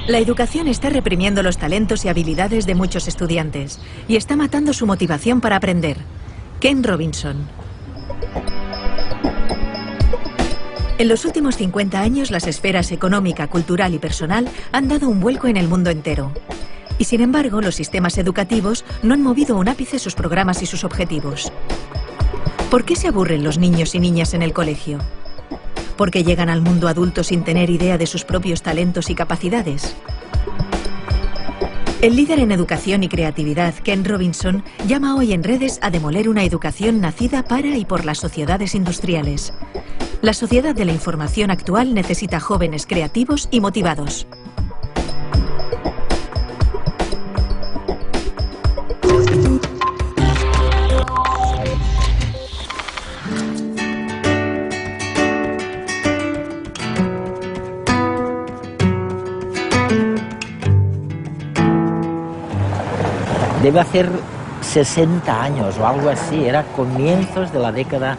La educación está reprimiendo los talentos y habilidades de muchos estudiantes y está matando su motivación para aprender. Ken Robinson. En los últimos 50 años, las esferas económica, cultural y personal han dado un vuelco en el mundo entero. Y sin embargo, los sistemas educativos no han movido un ápice sus programas y sus objetivos. ¿Por qué se aburren los niños y niñas en el colegio? ¿Por qué llegan al mundo adulto sin tener idea de sus propios talentos y capacidades? El líder en educación y creatividad, Ken Robinson, llama hoy en redes a demoler una educación nacida para y por las sociedades industriales. La sociedad de la información actual necesita jóvenes creativos y motivados. Debe hacer 60 años o algo así, era comienzos de la década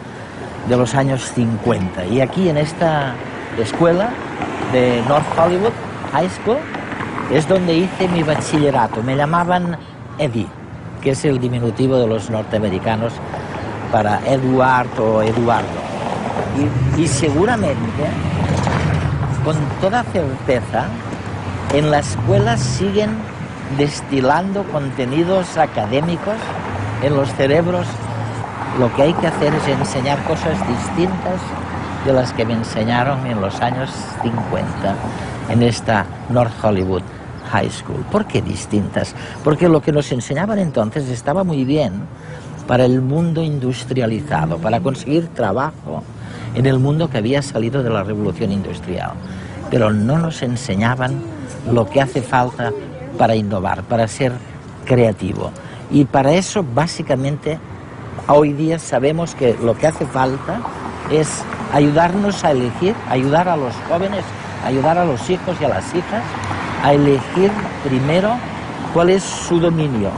de los años 50. Y aquí en esta escuela de North Hollywood High School es donde hice mi bachillerato. Me llamaban Eddie, que es el diminutivo de los norteamericanos para Edward o Eduardo. Y seguramente, con toda certeza, en la escuela siguen destilando contenidos académicos en los cerebros. Lo que hay que hacer es enseñar cosas distintas de las que me enseñaron en los años 50 en esta North Hollywood High School. ¿Por qué distintas? Porque lo que nos enseñaban entonces estaba muy bien para el mundo industrializado, para conseguir trabajo en el mundo que había salido de la revolución industrial. Pero no nos enseñaban lo que hace falta para innovar, para ser creativo. Y para eso, básicamente, hoy día sabemos que lo que hace falta es ayudarnos a elegir, ayudar a los jóvenes, ayudar a los hijos y a las hijas a elegir primero cuál es su dominio,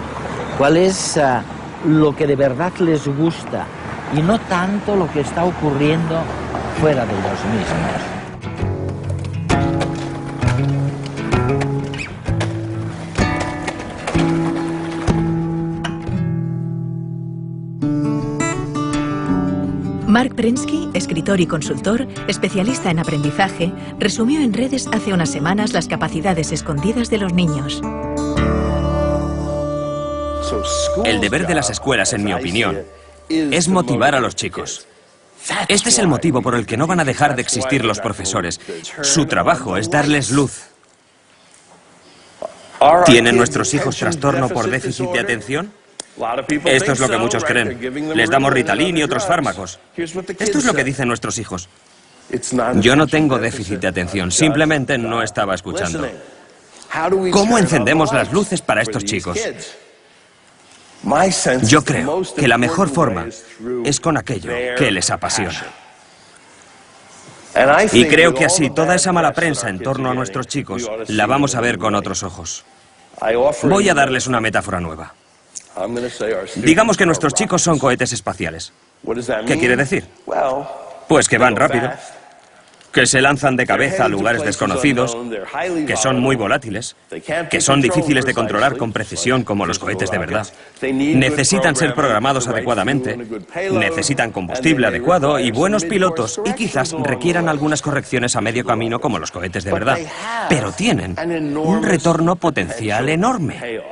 cuál es lo que de verdad les gusta y no tanto lo que está ocurriendo fuera de ellos mismos. Mark Prensky, escritor y consultor, especialista en aprendizaje, resumió en redes hace unas semanas las capacidades escondidas de los niños. El deber de las escuelas, en mi opinión, es motivar a los chicos. Este es el motivo por el que no van a dejar de existir los profesores. Su trabajo es darles luz. ¿Tienen nuestros hijos trastorno por déficit de atención? Esto es lo que muchos creen. Les damos Ritalin y otros fármacos. Esto es lo que dicen nuestros hijos. Yo no tengo déficit de atención, simplemente no estaba escuchando. ¿Cómo encendemos las luces para estos chicos? Yo creo que la mejor forma es con aquello que les apasiona. Y creo que así toda esa mala prensa en torno a nuestros chicos la vamos a ver con otros ojos. Voy a darles una metáfora nueva. Digamos que nuestros chicos son cohetes espaciales. ¿Qué quiere decir? Pues que van rápido, que se lanzan de cabeza a lugares desconocidos, que son muy volátiles, que son difíciles de controlar con precisión como los cohetes de verdad. Necesitan ser programados adecuadamente, necesitan combustible adecuado y buenos pilotos y quizás requieran algunas correcciones a medio camino como los cohetes de verdad. Pero tienen un retorno potencial enorme.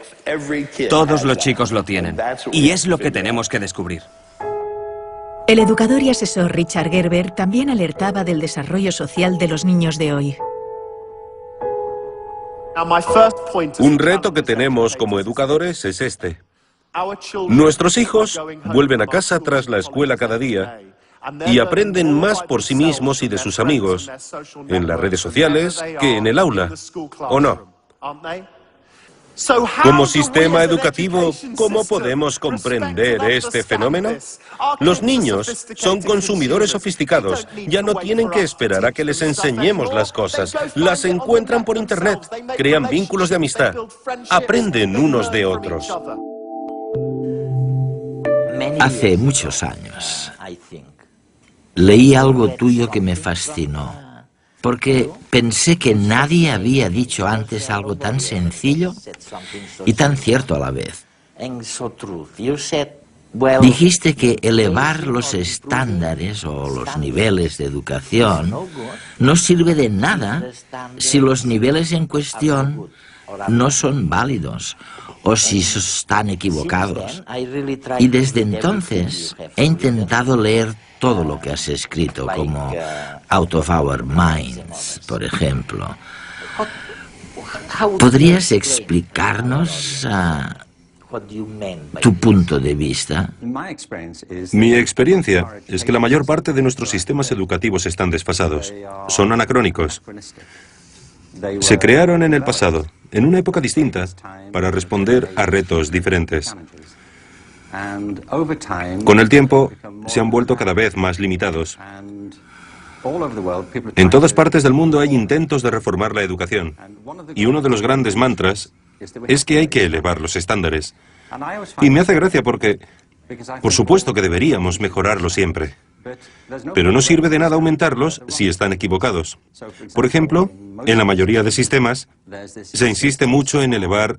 Todos los chicos lo tienen y es lo que tenemos que descubrir. El educador y asesor Richard Gerber también alertaba del desarrollo social de los niños de hoy. Un reto que tenemos como educadores es este. Nuestros hijos vuelven a casa tras la escuela cada día y aprenden más por sí mismos y de sus amigos en las redes sociales que en el aula, ¿o no? Como sistema educativo, ¿cómo podemos comprender este fenómeno? Los niños son consumidores sofisticados. Ya no tienen que esperar a que les enseñemos las cosas. Las encuentran por Internet, crean vínculos de amistad, aprenden unos de otros. Hace muchos años leí algo tuyo que me fascinó, porque pensé que nadie había dicho antes algo tan sencillo y tan cierto a la vez. Dijiste que elevar los estándares o los niveles de educación no sirve de nada si los niveles en cuestión no son válidos o si están equivocados. Y desde entonces he intentado leer todo lo que has escrito, como Out of Our Minds, por ejemplo. ¿Podrías explicarnos tu punto de vista? Mi experiencia es que la mayor parte de nuestros sistemas educativos están desfasados, son anacrónicos. Se crearon en el pasado, en una época distinta, para responder a retos diferentes. Con el tiempo, se han vuelto cada vez más limitados. En todas partes del mundo hay intentos de reformar la educación, y uno de los grandes mantras es que hay que elevar los estándares. Y me hace gracia porque, por supuesto que deberíamos mejorarlos siempre, pero no sirve de nada aumentarlos si están equivocados. Por ejemplo, en la mayoría de sistemas, se insiste mucho en elevar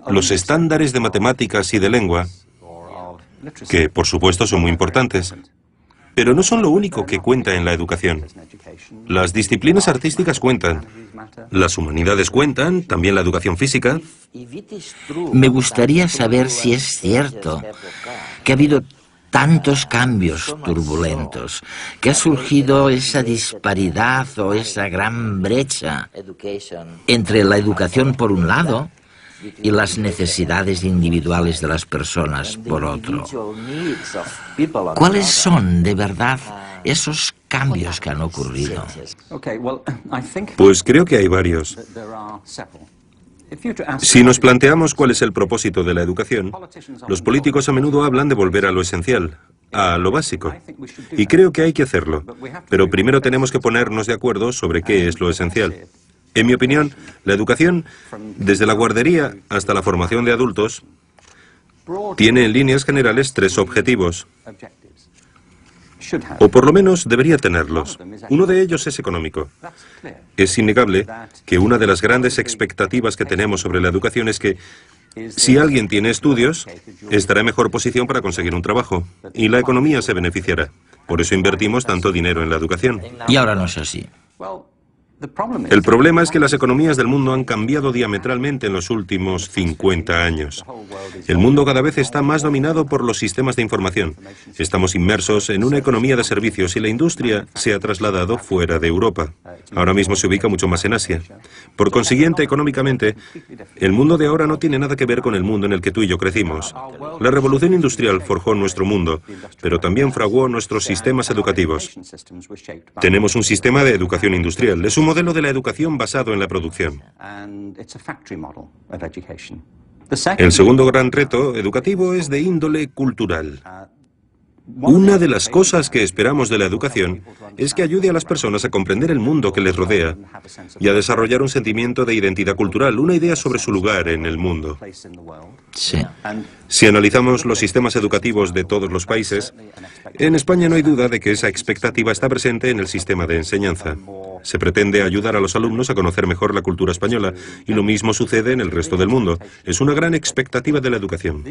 los estándares de matemáticas y de lengua, que por supuesto son muy importantes, pero no son lo único que cuenta en la educación. Las disciplinas artísticas cuentan, las humanidades cuentan, también la educación física. Me gustaría saber si es cierto que ha habido tantos cambios turbulentos, que ha surgido esa disparidad o esa gran brecha entre la educación por un lado y las necesidades individuales de las personas por otro. ¿Cuáles son, de verdad, esos cambios que han ocurrido? Pues creo que hay varios. Si nos planteamos cuál es el propósito de la educación, los políticos a menudo hablan de volver a lo esencial, a lo básico. Y creo que hay que hacerlo. Pero primero tenemos que ponernos de acuerdo sobre qué es lo esencial. En mi opinión, la educación, desde la guardería hasta la formación de adultos, tiene en líneas generales 3 objetivos. O por lo menos debería tenerlos. Uno de ellos es económico. Es innegable que una de las grandes expectativas que tenemos sobre la educación es que si alguien tiene estudios, estará en mejor posición para conseguir un trabajo y la economía se beneficiará. Por eso invertimos tanto dinero en la educación. Y ahora no es así. El problema es que las economías del mundo han cambiado diametralmente en los últimos 50 años. El mundo cada vez está más dominado por los sistemas de información. Estamos inmersos en una economía de servicios y la industria se ha trasladado fuera de Europa. Ahora mismo se ubica mucho más en Asia. Por consiguiente, económicamente, el mundo de ahora no tiene nada que ver con el mundo en el que tú y yo crecimos. La revolución industrial forjó nuestro mundo, pero también fraguó nuestros sistemas educativos. Tenemos un sistema de educación industrial. Es un modelo de la educación basado en la producción. El segundo gran reto educativo es de índole cultural. Una de las cosas que esperamos de la educación es que ayude a las personas a comprender el mundo que les rodea y a desarrollar un sentimiento de identidad cultural, una idea sobre su lugar en el mundo. Sí. Si analizamos los sistemas educativos de todos los países, en España no hay duda de que esa expectativa está presente en el sistema de enseñanza. Se pretende ayudar a los alumnos a conocer mejor la cultura española, y lo mismo sucede en el resto del mundo. Es una gran expectativa de la educación.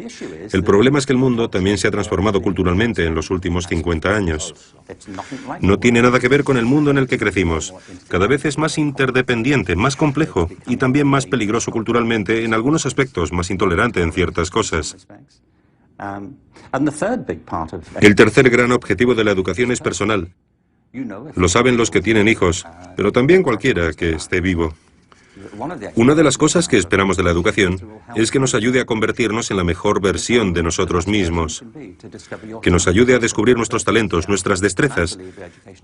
El problema es que el mundo también se ha transformado culturalmente en los últimos 50 años. No tiene nada que ver con el mundo en el que crecimos. Cada vez es más interdependiente, más complejo y también más peligroso culturalmente en algunos aspectos, más intolerante en ciertas cosas. El tercer gran objetivo de la educación es personal. Lo saben los que tienen hijos, pero también cualquiera que esté vivo. Una de las cosas que esperamos de la educación es que nos ayude a convertirnos en la mejor versión de nosotros mismos, que nos ayude a descubrir nuestros talentos, nuestras destrezas.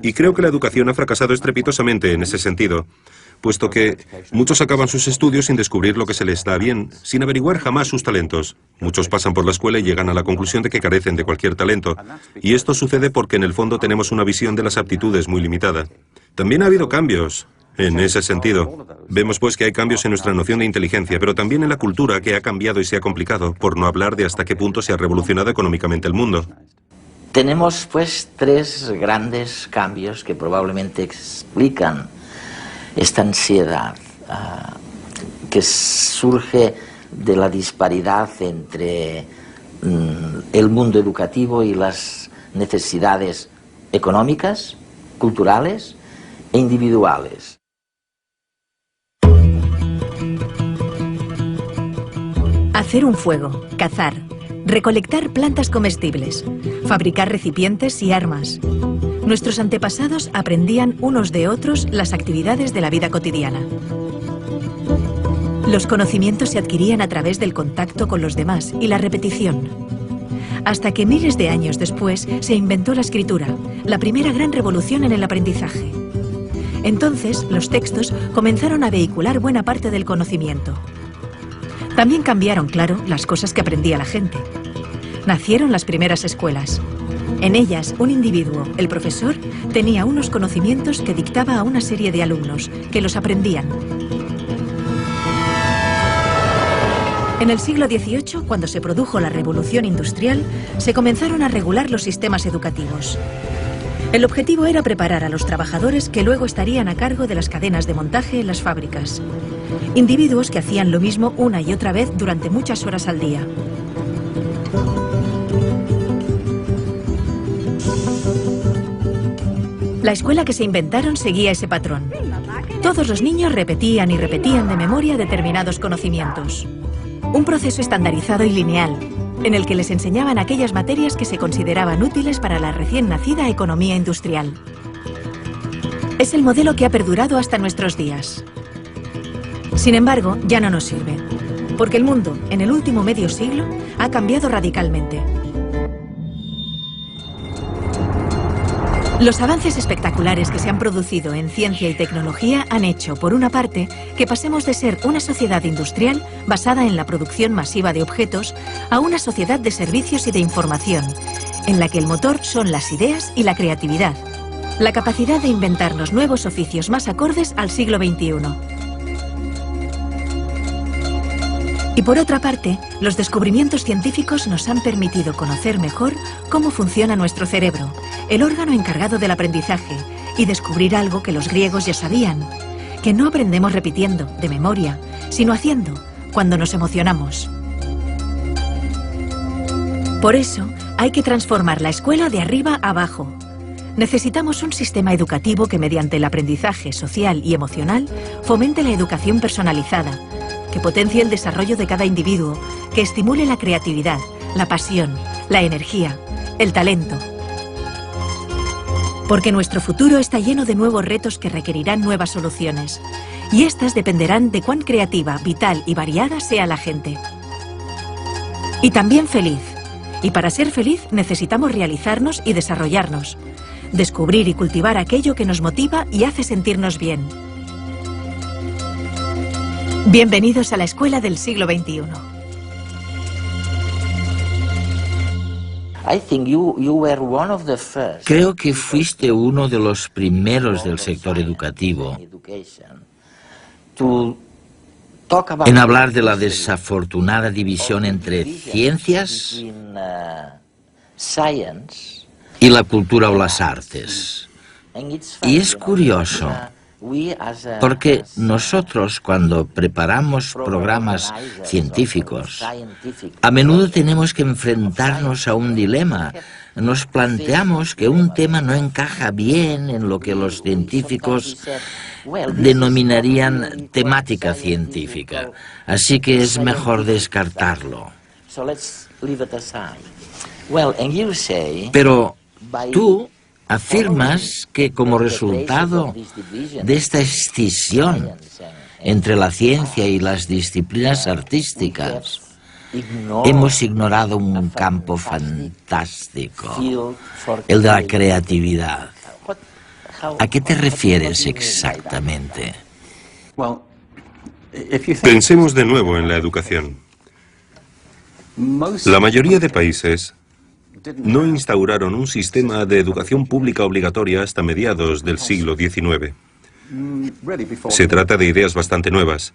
Y creo que la educación ha fracasado estrepitosamente en ese sentido, puesto que muchos acaban sus estudios sin descubrir lo que se les da bien, sin averiguar jamás sus talentos. Muchos pasan por la escuela y llegan a la conclusión de que carecen de cualquier talento. Y esto sucede porque en el fondo tenemos una visión de las aptitudes muy limitada. También ha habido cambios en ese sentido. Vemos pues que hay cambios en nuestra noción de inteligencia, pero también en la cultura, que ha cambiado y se ha complicado, por no hablar de hasta qué punto se ha revolucionado económicamente el mundo. Tenemos pues tres grandes cambios que probablemente explican esta ansiedad que surge de la disparidad entre el mundo educativo y las necesidades económicas, culturales e individuales. Hacer un fuego, cazar, recolectar plantas comestibles, fabricar recipientes y armas. Nuestros antepasados aprendían unos de otros las actividades de la vida cotidiana. Los conocimientos se adquirían a través del contacto con los demás y la repetición. Hasta que miles de años después se inventó la escritura, la primera gran revolución en el aprendizaje. Entonces, los textos comenzaron a vehicular buena parte del conocimiento. También cambiaron, claro, las cosas que aprendía la gente. Nacieron las primeras escuelas. En ellas, un individuo, el profesor, tenía unos conocimientos que dictaba a una serie de alumnos, que los aprendían. En el siglo XVIII, cuando se produjo la Revolución Industrial, se comenzaron a regular los sistemas educativos. El objetivo era preparar a los trabajadores que luego estarían a cargo de las cadenas de montaje en las fábricas. Individuos que hacían lo mismo una y otra vez durante muchas horas al día. La escuela que se inventaron seguía ese patrón. Todos los niños repetían y repetían de memoria determinados conocimientos. Un proceso estandarizado y lineal, en el que les enseñaban aquellas materias que se consideraban útiles para la recién nacida economía industrial. Es el modelo que ha perdurado hasta nuestros días. Sin embargo, ya no nos sirve, porque el mundo, en el último medio siglo, ha cambiado radicalmente. Los avances espectaculares que se han producido en ciencia y tecnología han hecho, por una parte, que pasemos de ser una sociedad industrial basada en la producción masiva de objetos a una sociedad de servicios y de información, en la que el motor son las ideas y la creatividad, la capacidad de inventarnos nuevos oficios más acordes al siglo XXI. Y por otra parte, los descubrimientos científicos nos han permitido conocer mejor cómo funciona nuestro cerebro, el órgano encargado del aprendizaje, y descubrir algo que los griegos ya sabían, que no aprendemos repitiendo, de memoria, sino haciendo, cuando nos emocionamos. Por eso, hay que transformar la escuela de arriba a abajo. Necesitamos un sistema educativo que, mediante el aprendizaje social y emocional, fomente la educación personalizada, que potencie el desarrollo de cada individuo, que estimule la creatividad, la pasión, la energía, el talento. Porque nuestro futuro está lleno de nuevos retos que requerirán nuevas soluciones, y estas dependerán de cuán creativa, vital y variada sea la gente. Y también feliz. Y para ser feliz necesitamos realizarnos y desarrollarnos, descubrir y cultivar aquello que nos motiva y hace sentirnos bien. Bienvenidos a la escuela del siglo XXI. Creo que fuiste uno de los primeros del sector educativo en hablar de la desafortunada división entre ciencias y la cultura o las artes. Y es curioso, porque nosotros, cuando preparamos programas científicos, a menudo tenemos que enfrentarnos a un dilema. Nos planteamos que un tema no encaja bien en lo que los científicos denominarían temática científica, así que es mejor descartarlo. Pero tú afirmas que como resultado de esta escisión entre la ciencia y las disciplinas artísticas, hemos ignorado un campo fantástico, el de la creatividad. ¿A qué te refieres exactamente? Pensemos de nuevo en la educación. La mayoría de países no instauraron un sistema de educación pública obligatoria hasta mediados del siglo XIX. Se trata de ideas bastante nuevas.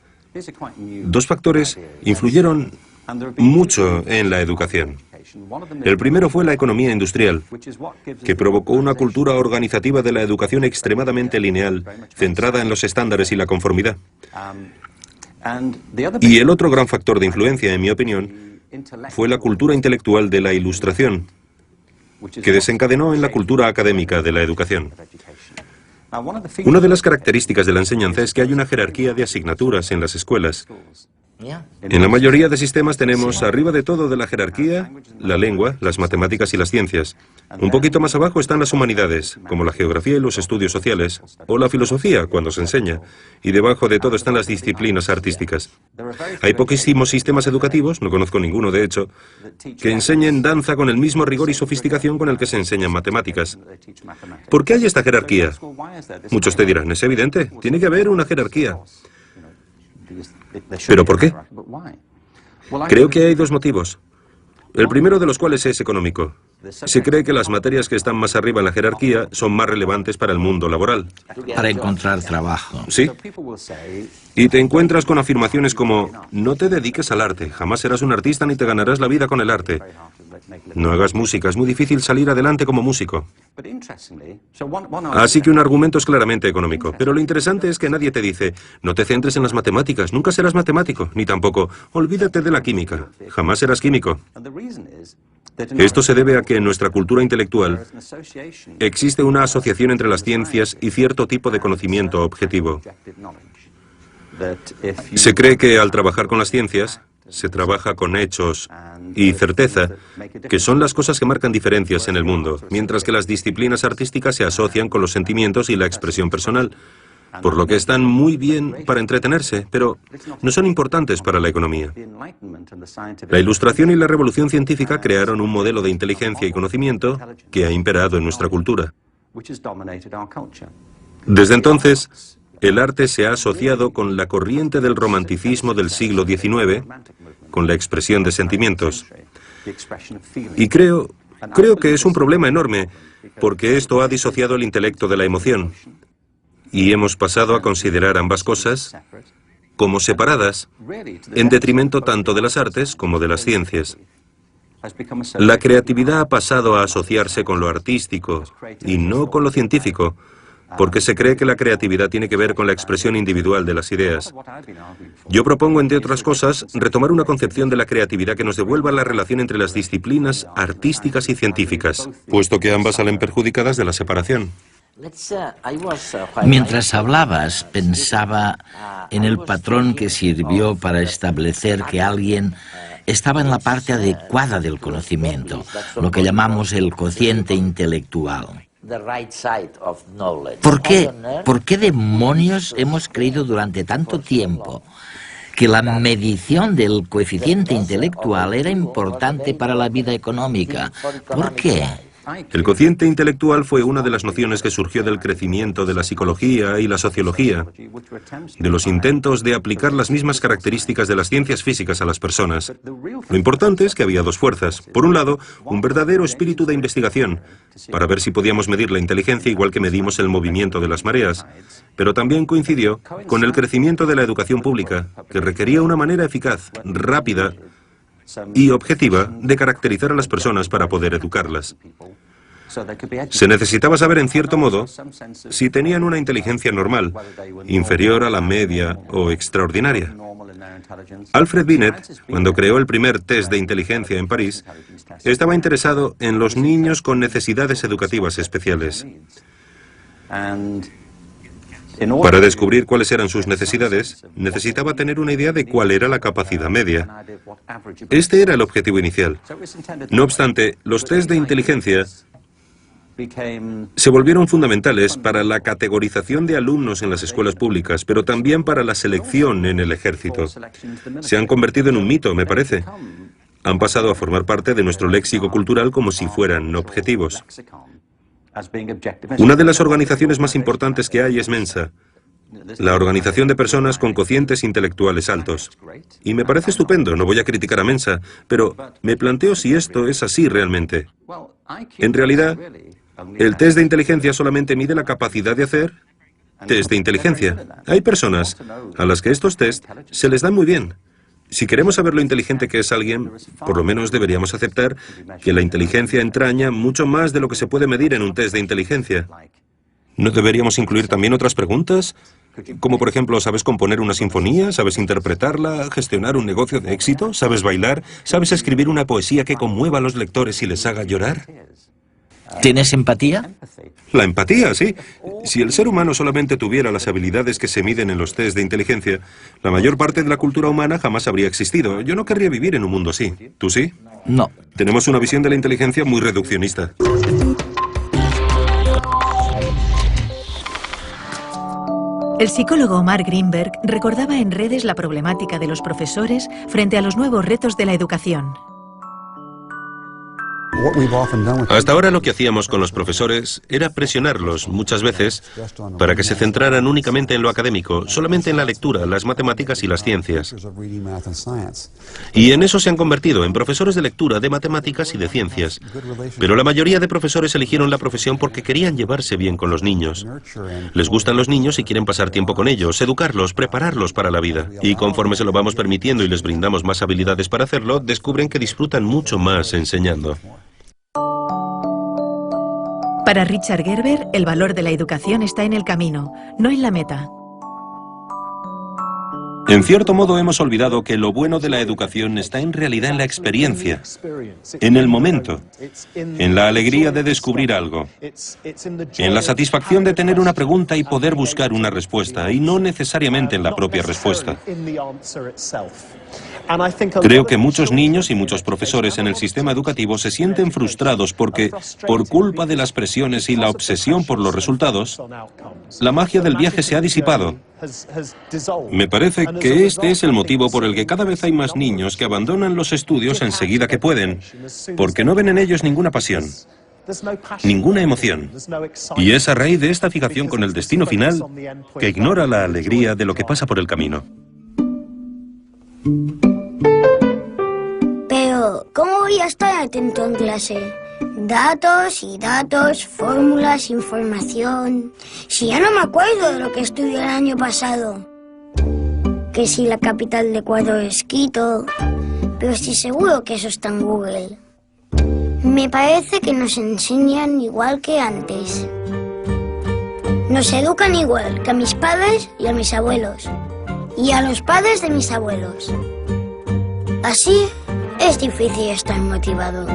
Dos factores influyeron mucho en la educación. El primero fue la economía industrial, que provocó una cultura organizativa de la educación extremadamente lineal, centrada en los estándares y la conformidad. Y el otro gran factor de influencia, en mi opinión, fue la cultura intelectual de la Ilustración, que desencadenó en la cultura académica de la educación. Una de las características de la enseñanza es que hay una jerarquía de asignaturas en las escuelas. En la mayoría de sistemas tenemos arriba de todo de la jerarquía la lengua, las matemáticas y las ciencias. Un poquito más abajo están las humanidades, como la geografía y los estudios sociales, o la filosofía, cuando se enseña. Y debajo de todo están las disciplinas artísticas. Hay poquísimos sistemas educativos, no conozco ninguno de hecho, que enseñen danza con el mismo rigor y sofisticación con el que se enseñan matemáticas. ¿Por qué hay esta jerarquía? Muchos te dirán, es evidente, tiene que haber una jerarquía. ¿Pero por qué? Creo que hay dos motivos. El primero de los cuales es económico. Se cree que las materias que están más arriba en la jerarquía son más relevantes para el mundo laboral. Para encontrar trabajo. Sí. Y te encuentras con afirmaciones como, no te dediques al arte, jamás serás un artista ni te ganarás la vida con el arte. No hagas música, es muy difícil salir adelante como músico. Así que un argumento es claramente económico. Pero lo interesante es que nadie te dice, no te centres en las matemáticas, nunca serás matemático, ni tampoco, olvídate de la química, jamás serás químico. Esto se debe a que en nuestra cultura intelectual existe una asociación entre las ciencias y cierto tipo de conocimiento objetivo. Se cree que al trabajar con las ciencias, se trabaja con hechos y certeza, que son las cosas que marcan diferencias en el mundo, mientras que las disciplinas artísticas se asocian con los sentimientos y la expresión personal, por lo que están muy bien para entretenerse, pero no son importantes para la economía. La Ilustración y la Revolución Científica crearon un modelo de inteligencia y conocimiento que ha imperado en nuestra cultura. Desde entonces, el arte se ha asociado con la corriente del romanticismo del siglo XIX, con la expresión de sentimientos. Y creo que es un problema enorme, porque esto ha disociado el intelecto de la emoción. Y hemos pasado a considerar ambas cosas como separadas, en detrimento tanto de las artes como de las ciencias. La creatividad ha pasado a asociarse con lo artístico y no con lo científico, porque se cree que la creatividad tiene que ver con la expresión individual de las ideas. Yo propongo, entre otras cosas, retomar una concepción de la creatividad que nos devuelva la relación entre las disciplinas artísticas y científicas, puesto que ambas salen perjudicadas de la separación. Mientras hablabas, pensaba en el patrón que sirvió para establecer que alguien estaba en la parte adecuada del conocimiento, lo que llamamos el cociente intelectual. ¿Por qué demonios hemos creído durante tanto tiempo que la medición del coeficiente intelectual era importante para la vida económica? ¿Por qué? El cociente intelectual fue una de las nociones que surgió del crecimiento de la psicología y la sociología, de los intentos de aplicar las mismas características de las ciencias físicas a las personas. Lo importante es que había dos fuerzas. Por un lado, un verdadero espíritu de investigación, para ver si podíamos medir la inteligencia igual que medimos el movimiento de las mareas, pero también coincidió con el crecimiento de la educación pública, que requería una manera eficaz, rápida y objetiva de caracterizar a las personas para poder educarlas. Se necesitaba saber, en cierto modo, si tenían una inteligencia normal, inferior a la media o extraordinaria. Alfred Binet, cuando creó el primer test de inteligencia en París, estaba interesado en los niños con necesidades educativas especiales. Para descubrir cuáles eran sus necesidades, necesitaba tener una idea de cuál era la capacidad media. Este era el objetivo inicial. No obstante, los test de inteligencia se volvieron fundamentales para la categorización de alumnos en las escuelas públicas, pero también para la selección en el ejército. Se han convertido en un mito, me parece. Han pasado a formar parte de nuestro léxico cultural como si fueran objetivos. Una de las organizaciones más importantes que hay es Mensa, la organización de personas con cocientes intelectuales altos. Y me parece estupendo, no voy a criticar a Mensa, pero me planteo si esto es así realmente. En realidad, el test de inteligencia solamente mide la capacidad de hacer test de inteligencia. Hay personas a las que estos test se les dan muy bien. Si queremos saber lo inteligente que es alguien, por lo menos deberíamos aceptar que la inteligencia entraña mucho más de lo que se puede medir en un test de inteligencia. ¿No deberíamos incluir también otras preguntas? Como por ejemplo, ¿sabes componer una sinfonía? ¿Sabes interpretarla? ¿Gestionar un negocio de éxito? ¿Sabes bailar? ¿Sabes escribir una poesía que conmueva a los lectores y les haga llorar? ¿Tienes empatía? La empatía, sí. Si el ser humano solamente tuviera las habilidades que se miden en los test de inteligencia, la mayor parte de la cultura humana jamás habría existido. Yo no querría vivir en un mundo así. ¿Tú sí? No. Tenemos una visión de la inteligencia muy reduccionista. El psicólogo Mark Greenberg recordaba en redes la problemática de los profesores frente a los nuevos retos de la educación. Hasta ahora lo que hacíamos con los profesores era presionarlos, muchas veces, para que se centraran únicamente en lo académico, solamente en la lectura, las matemáticas y las ciencias. Y en eso se han convertido, en profesores de lectura, de matemáticas y de ciencias. Pero la mayoría de profesores eligieron la profesión porque querían llevarse bien con los niños. Les gustan los niños y quieren pasar tiempo con ellos, educarlos, prepararlos para la vida. Y conforme se lo vamos permitiendo y les brindamos más habilidades para hacerlo, descubren que disfrutan mucho más enseñando. Para Richard Gerber, el valor de la educación está en el camino, no en la meta. En cierto modo hemos olvidado que lo bueno de la educación está en realidad en la experiencia, en el momento, en la alegría de descubrir algo, en la satisfacción de tener una pregunta y poder buscar una respuesta, y no necesariamente en la propia respuesta. Creo que muchos niños y muchos profesores en el sistema educativo se sienten frustrados porque, por culpa de las presiones y la obsesión por los resultados, la magia del viaje se ha disipado. Me parece que este es el motivo por el que cada vez hay más niños que abandonan los estudios enseguida que pueden, porque no ven en ellos ninguna pasión, ninguna emoción. Y es a raíz de esta fijación con el destino final que ignora la alegría de lo que pasa por el camino. Pero, ¿cómo voy a estar atento en clase? Datos y datos, fórmulas, información... Si ya no me acuerdo de lo que estudié el año pasado. Que si la capital de Ecuador es Quito... Pero estoy seguro que eso está en Google. Me parece que nos enseñan igual que antes. Nos educan igual que a mis padres y a mis abuelos. Y a los padres de mis abuelos. Así es difícil estar motivado.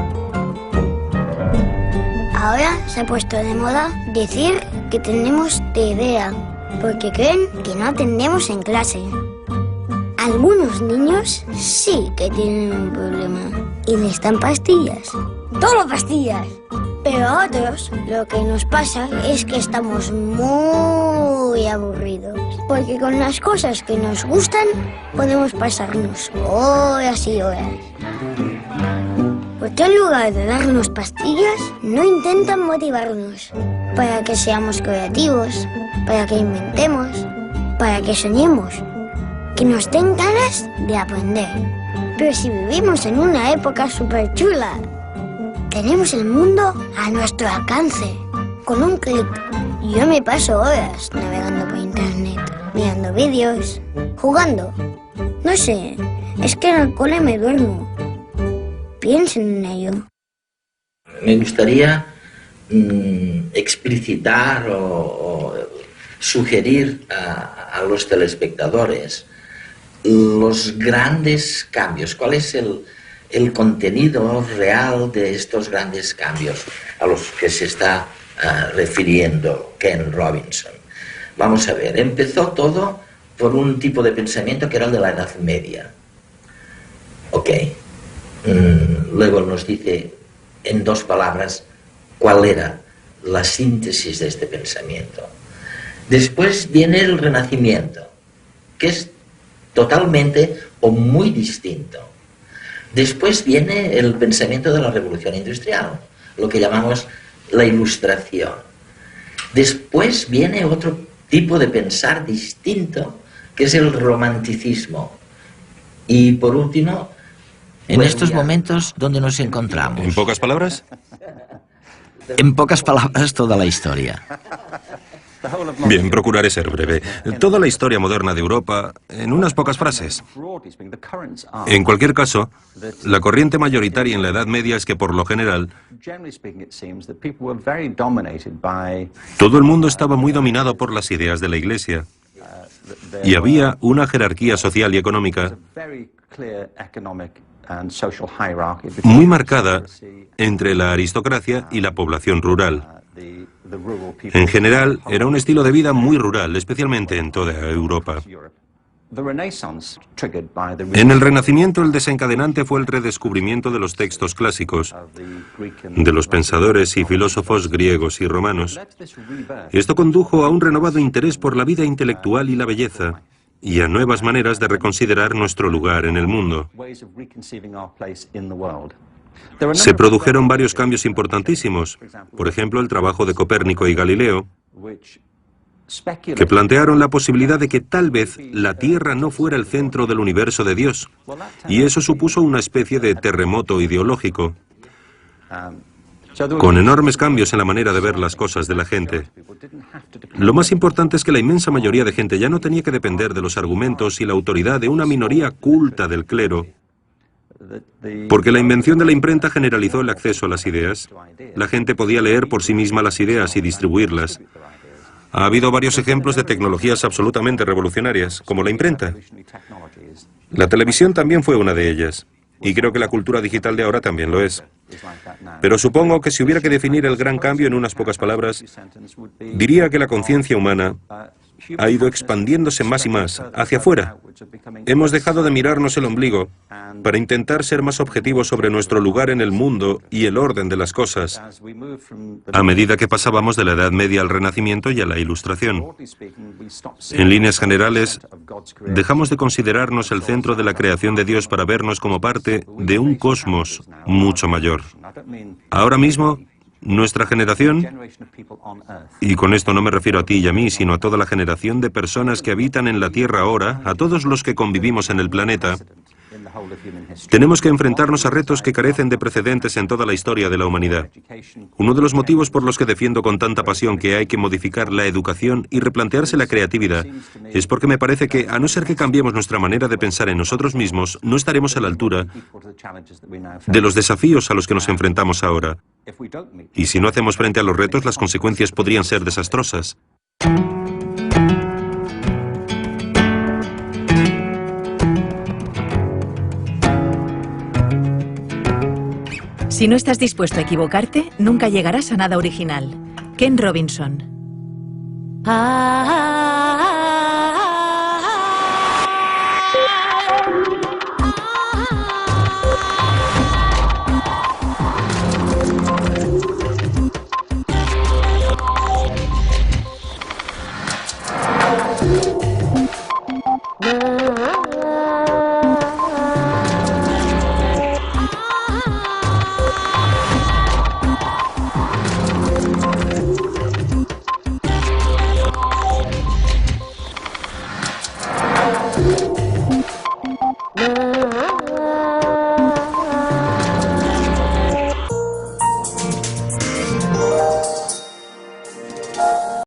Ahora se ha puesto de moda decir que tenemos TDA, porque creen que no atendemos en clase. Algunos niños sí que tienen un problema y necesitan pastillas. ¡Todo pastillas! Pero a otros lo que nos pasa es que estamos muy aburridos. Porque con las cosas que nos gustan podemos pasarnos horas y horas. Porque en lugar de darnos pastillas, no intentan motivarnos para que seamos creativos, para que inventemos, para que soñemos, que nos den ganas de aprender. Pero si vivimos en una época súper chula, tenemos el mundo a nuestro alcance. Con un clic, yo me paso horas navegando por internet, mirando vídeos, jugando. No sé, es que en el cole me duermo. Piensen en ello. Me gustaría explicitar o sugerir a los telespectadores los grandes cambios. ¿Cuál es el contenido real de estos grandes cambios a los que se está refiriendo Ken Robinson? Vamos a ver, empezó todo por un tipo de pensamiento que era el de la Edad Media. Ok. Luego nos dice en dos palabras cuál era la síntesis de este pensamiento. Después viene el Renacimiento, que es totalmente o muy distinto. Después viene el pensamiento de la Revolución Industrial, lo que llamamos la Ilustración. Después viene otro tipo de pensar distinto, que es el romanticismo. Y por último, en estos momentos, ¿dónde nos encontramos? ¿En pocas palabras? En pocas palabras, toda la historia. Bien, procuraré ser breve. Toda la historia moderna de Europa, en unas pocas frases. En cualquier caso, la corriente mayoritaria en la Edad Media es que, por lo general, todo el mundo estaba muy dominado por las ideas de la Iglesia. Y había una jerarquía social y económica muy marcada entre la aristocracia y la población rural. En general, era un estilo de vida muy rural, especialmente en toda Europa. En el Renacimiento, el desencadenante fue el redescubrimiento de los textos clásicos, de los pensadores y filósofos griegos y romanos. Esto condujo a un renovado interés por la vida intelectual y la belleza, y a nuevas maneras de reconsiderar nuestro lugar en el mundo. Se produjeron varios cambios importantísimos, por ejemplo, el trabajo de Copérnico y Galileo, que plantearon la posibilidad de que tal vez la Tierra no fuera el centro del universo de Dios, y eso supuso una especie de terremoto ideológico, con enormes cambios en la manera de ver las cosas de la gente. Lo más importante es que la inmensa mayoría de gente ya no tenía que depender de los argumentos y la autoridad de una minoría culta del clero, porque la invención de la imprenta generalizó el acceso a las ideas. La gente podía leer por sí misma las ideas y distribuirlas. Ha habido varios ejemplos de tecnologías absolutamente revolucionarias, como la imprenta. La televisión también fue una de ellas, y creo que la cultura digital de ahora también lo es. Pero supongo que si hubiera que definir el gran cambio en unas pocas palabras, diría que la conciencia humana ha ido expandiéndose más y más hacia afuera. Hemos dejado de mirarnos el ombligo para intentar ser más objetivos sobre nuestro lugar en el mundo y el orden de las cosas, a medida que pasábamos de la Edad Media al Renacimiento y a la Ilustración. En líneas generales, dejamos de considerarnos el centro de la creación de Dios para vernos como parte de un cosmos mucho mayor. Ahora mismo, nuestra generación, y con esto no me refiero a ti y a mí, sino a toda la generación de personas que habitan en la Tierra ahora, a todos los que convivimos en el planeta, tenemos que enfrentarnos a retos que carecen de precedentes en toda la historia de la humanidad. Uno de los motivos por los que defiendo con tanta pasión que hay que modificar la educación y replantearse la creatividad es porque me parece que, a no ser que cambiemos nuestra manera de pensar en nosotros mismos, no estaremos a la altura de los desafíos a los que nos enfrentamos ahora. Y si no hacemos frente a los retos, las consecuencias podrían ser desastrosas. Si no estás dispuesto a equivocarte, nunca llegarás a nada original. Ken Robinson.